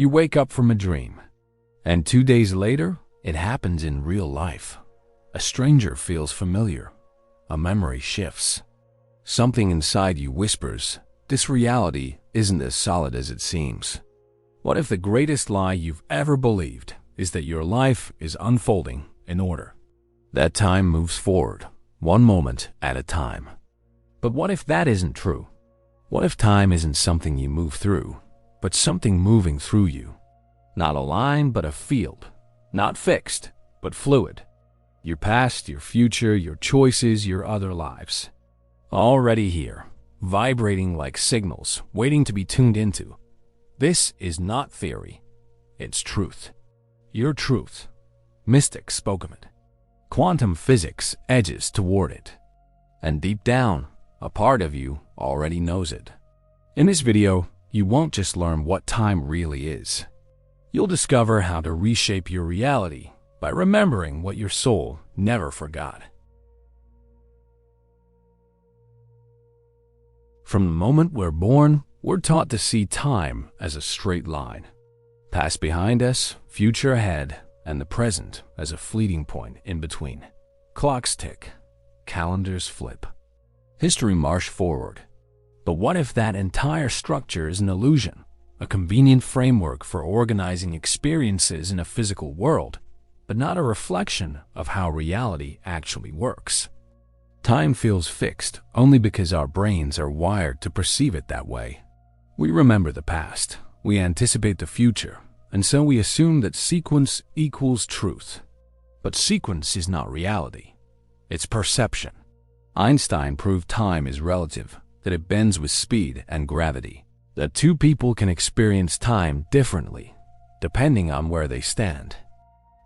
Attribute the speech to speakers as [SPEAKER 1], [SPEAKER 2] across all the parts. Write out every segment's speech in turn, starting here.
[SPEAKER 1] You wake up from a dream, and 2 days later, it happens in real life. A stranger feels familiar. A memory shifts. Something inside you whispers, this reality isn't as solid as it seems. What if the greatest lie you've ever believed is that your life is unfolding in order? That time moves forward, one moment at a time. But what if that isn't true? What if time isn't something you move through, but something moving through you? Not a line, but a field. Not fixed, but fluid. Your past, your future, your choices, your other lives. Already here, vibrating like signals, waiting to be tuned into. This is not theory. It's truth. Your truth. Mystics spoke of it. Quantum physics edges toward it. And deep down, a part of you already knows it. In this video, you won't just learn what time really is. You'll discover how to reshape your reality by remembering what your soul never forgot. From the moment we're born, we're taught to see time as a straight line. Past behind us, future ahead, and the present as a fleeting point in between. Clocks tick, calendars flip, history march forward. But what if that entire structure is an illusion, a convenient framework for organizing experiences in a physical world, but not a reflection of how reality actually works? Time feels fixed only because our brains are wired to perceive it that way. We remember the past, we anticipate the future, and so we assume that sequence equals truth. But sequence is not reality. It's perception. Einstein proved time is relative, that it bends with speed and gravity, that two people can experience time differently, depending on where they stand.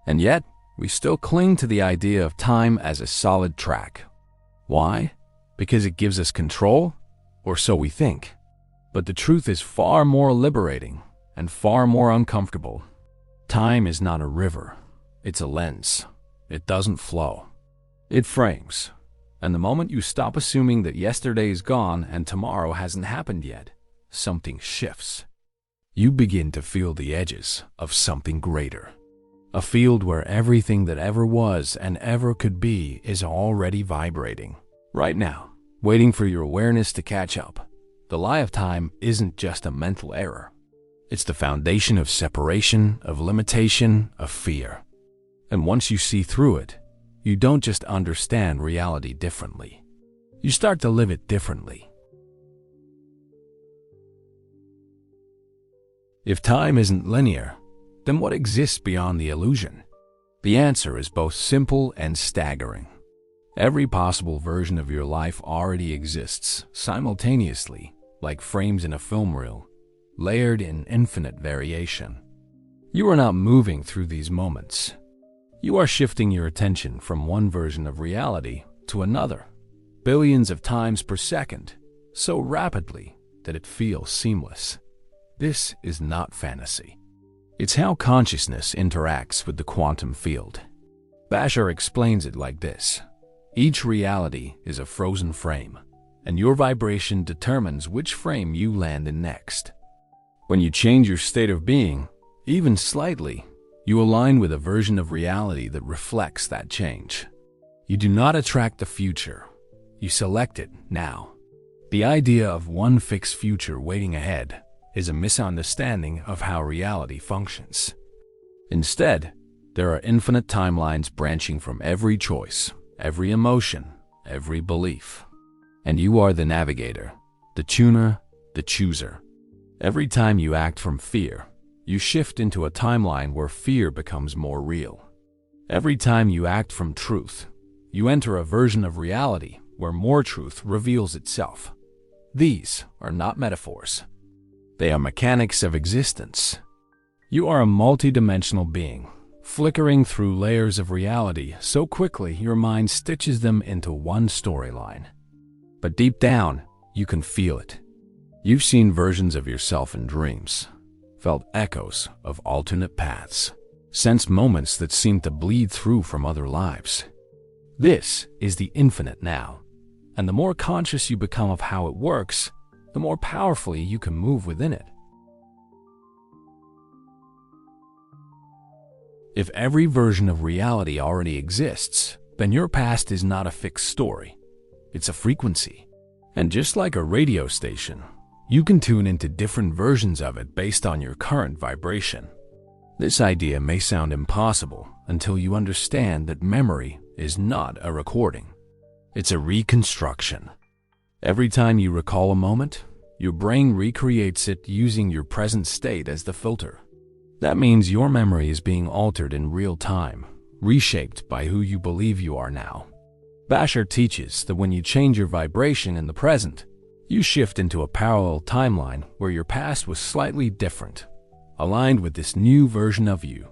[SPEAKER 1] And yet, we still cling to the idea of time as a solid track. Why? Because it gives us control? Or so we think. But the truth is far more liberating and far more uncomfortable. Time is not a river. It's a lens. It doesn't flow. It frames. And the moment you stop assuming that yesterday is gone and tomorrow hasn't happened yet, something shifts. You begin to feel the edges of something greater. A field where everything that ever was and ever could be is already vibrating. Right now, waiting for your awareness to catch up. The lie of time isn't just a mental error. It's the foundation of separation, of limitation, of fear. And once you see through it, you don't just understand reality differently. You start to live it differently. If time isn't linear, then what exists beyond the illusion? The answer is both simple and staggering. Every possible version of your life already exists simultaneously, like frames in a film reel, layered in infinite variation. You are not moving through these moments. You are shifting your attention from one version of reality to another, billions of times per second, so rapidly that it feels seamless. This is not fantasy. It's how consciousness interacts with the quantum field. Bashar explains it like this. Each reality is a frozen frame, and your vibration determines which frame you land in next. When you change your state of being, even slightly, you align with a version of reality that reflects that change. You do not attract the future. You select it now. The idea of one fixed future waiting ahead is a misunderstanding of how reality functions. Instead, there are infinite timelines branching from every choice, every emotion, every belief. And you are the navigator, the tuner, the chooser. Every time you act from fear, you shift into a timeline where fear becomes more real. Every time you act from truth, you enter a version of reality where more truth reveals itself. These are not metaphors. They are mechanics of existence. You are a multidimensional being, flickering through layers of reality so quickly your mind stitches them into one storyline. But deep down, you can feel it. You've seen versions of yourself in dreams, felt echoes of alternate paths, sensed moments that seem to bleed through from other lives. This is the infinite now, and the more conscious you become of how it works, the more powerfully you can move within it. If every version of reality already exists, then your past is not a fixed story. It's a frequency. And just like a radio station, you can tune into different versions of it based on your current vibration. This idea may sound impossible until you understand that memory is not a recording. It's a reconstruction. Every time you recall a moment, your brain recreates it using your present state as the filter. That means your memory is being altered in real time, reshaped by who you believe you are now. Bashar teaches that when you change your vibration in the present, you shift into a parallel timeline where your past was slightly different, aligned with this new version of you.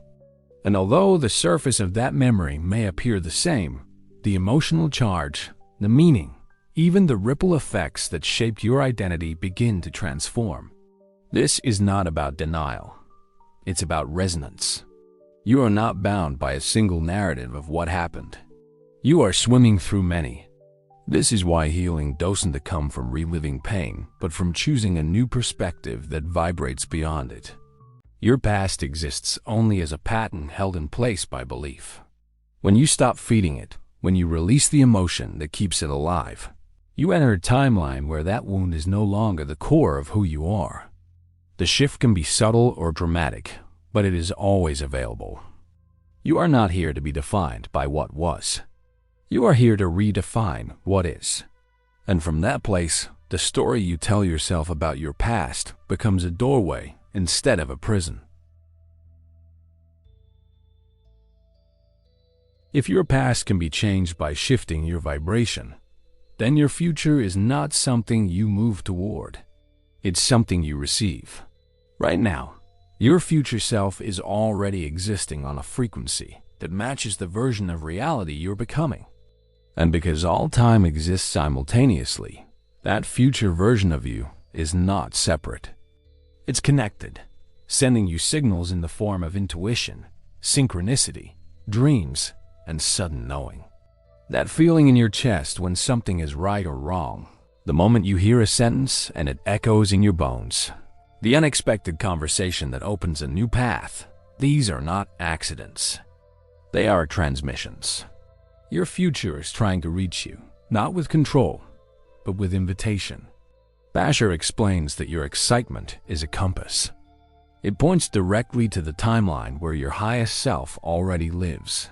[SPEAKER 1] And although the surface of that memory may appear the same, the emotional charge, the meaning, even the ripple effects that shaped your identity begin to transform. This is not about denial. It's about resonance. You are not bound by a single narrative of what happened. You are swimming through many. This is why healing doesn't come from reliving pain, but from choosing a new perspective that vibrates beyond it. Your past exists only as a pattern held in place by belief. When you stop feeding it, when you release the emotion that keeps it alive, you enter a timeline where that wound is no longer the core of who you are. The shift can be subtle or dramatic, but it is always available. You are not here to be defined by what was. You are here to redefine what is. And from that place, the story you tell yourself about your past becomes a doorway instead of a prison. If your past can be changed by shifting your vibration, then your future is not something you move toward. It's something you receive. Right now, your future self is already existing on a frequency that matches the version of reality you're becoming. And because all time exists simultaneously, that future version of you is not separate. It's connected, sending you signals in the form of intuition, synchronicity, dreams, and sudden knowing. That feeling in your chest when something is right or wrong, the moment you hear a sentence and it echoes in your bones, the unexpected conversation that opens a new path, these are not accidents. They are transmissions. Your future is trying to reach you, not with control, but with invitation. Bashar explains that your excitement is a compass. It points directly to the timeline where your highest self already lives.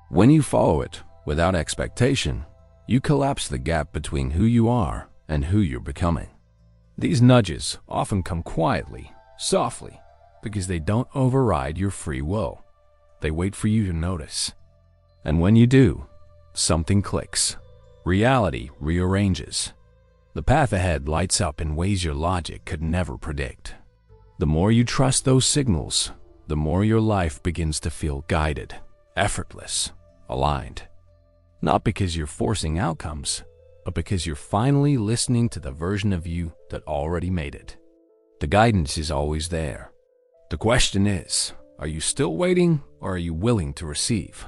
[SPEAKER 1] When you follow it without expectation, you collapse the gap between who you are and who you're becoming. These nudges often come quietly, softly, because they don't override your free will. They wait for you to notice. And when you do, something clicks. Reality rearranges. The path ahead lights up in ways your logic could never predict. The more you trust those signals, the more your life begins to feel guided, effortless, aligned. Not because you're forcing outcomes, but because you're finally listening to the version of you that already made it. The guidance is always there. The question is, are you still waiting or are you willing to receive?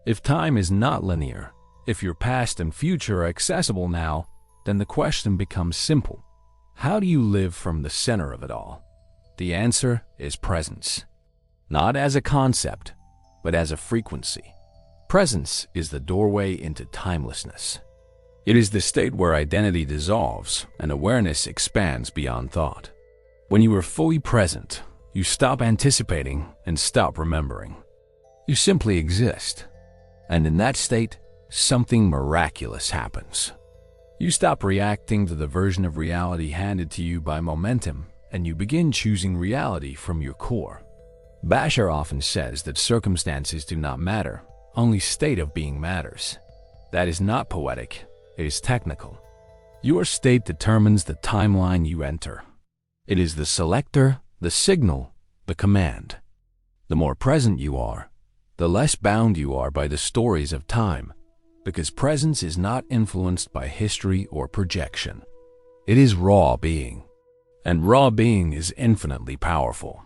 [SPEAKER 1] If time is not linear, if your past and future are accessible now, then the question becomes simple. How do you live from the center of it all? The answer is presence. Not as a concept, but as a frequency. Presence is the doorway into timelessness. It is the state where identity dissolves and awareness expands beyond thought. When you are fully present, you stop anticipating and stop remembering. You simply exist. And in that state, something miraculous happens. You stop reacting to the version of reality handed to you by momentum, and you begin choosing reality from your core. Bashar often says that circumstances do not matter, only state of being matters. That is not poetic, it is technical. Your state determines the timeline you enter. It is the selector, the signal, the command. The more present you are, the less bound you are by the stories of time, because presence is not influenced by history or projection. It is raw being, and raw being is infinitely powerful.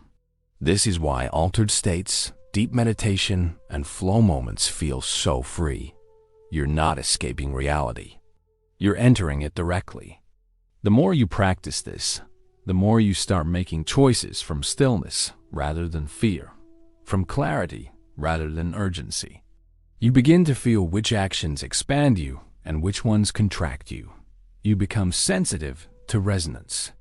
[SPEAKER 1] This is why altered states, deep meditation, and flow moments feel so free. You're not escaping reality. You're entering it directly. The more you practice this, the more you start making choices from stillness rather than fear, from clarity rather than urgency. You begin to feel which actions expand you and which ones contract you. You become sensitive to resonance.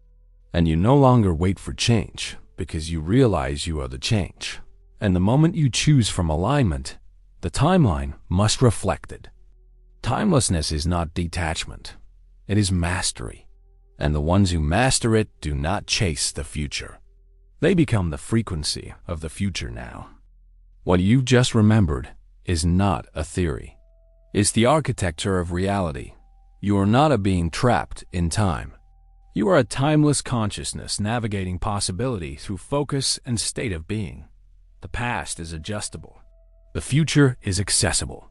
[SPEAKER 1] And you no longer wait for change because you realize you are the change. And the moment you choose from alignment, the timeline must reflect it. Timelessness is not detachment. It is mastery. And the ones who master it do not chase the future. They become the frequency of the future now. What you've just remembered is not a theory. It's the architecture of reality. You are not a being trapped in time. You are a timeless consciousness navigating possibility through focus and state of being. The past is adjustable. The future is accessible.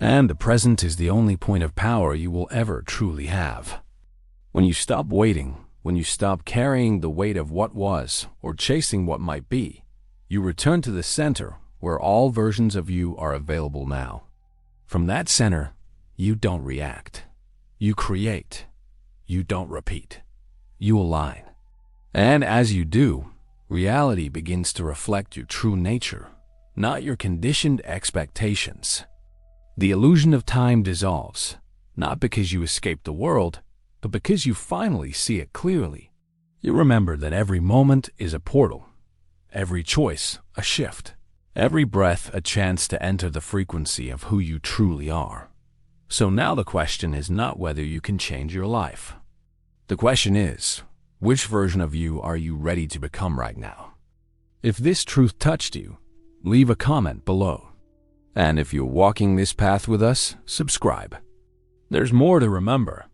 [SPEAKER 1] And the present is the only point of power you will ever truly have. When you stop waiting, when you stop carrying the weight of what was or chasing what might be, you return to the center where all versions of you are available now. From that center, you don't react. You create. You don't repeat. You align. And as you do, reality begins to reflect your true nature, not your conditioned expectations. The illusion of time dissolves, not because you escape the world, but because you finally see it clearly. You remember that every moment is a portal, every choice a shift, every breath a chance to enter the frequency of who you truly are. So now the question is not whether you can change your life. The question is, which version of you are you ready to become right now? If this truth touched you, leave a comment below. And if you're walking this path with us, subscribe. There's more to remember.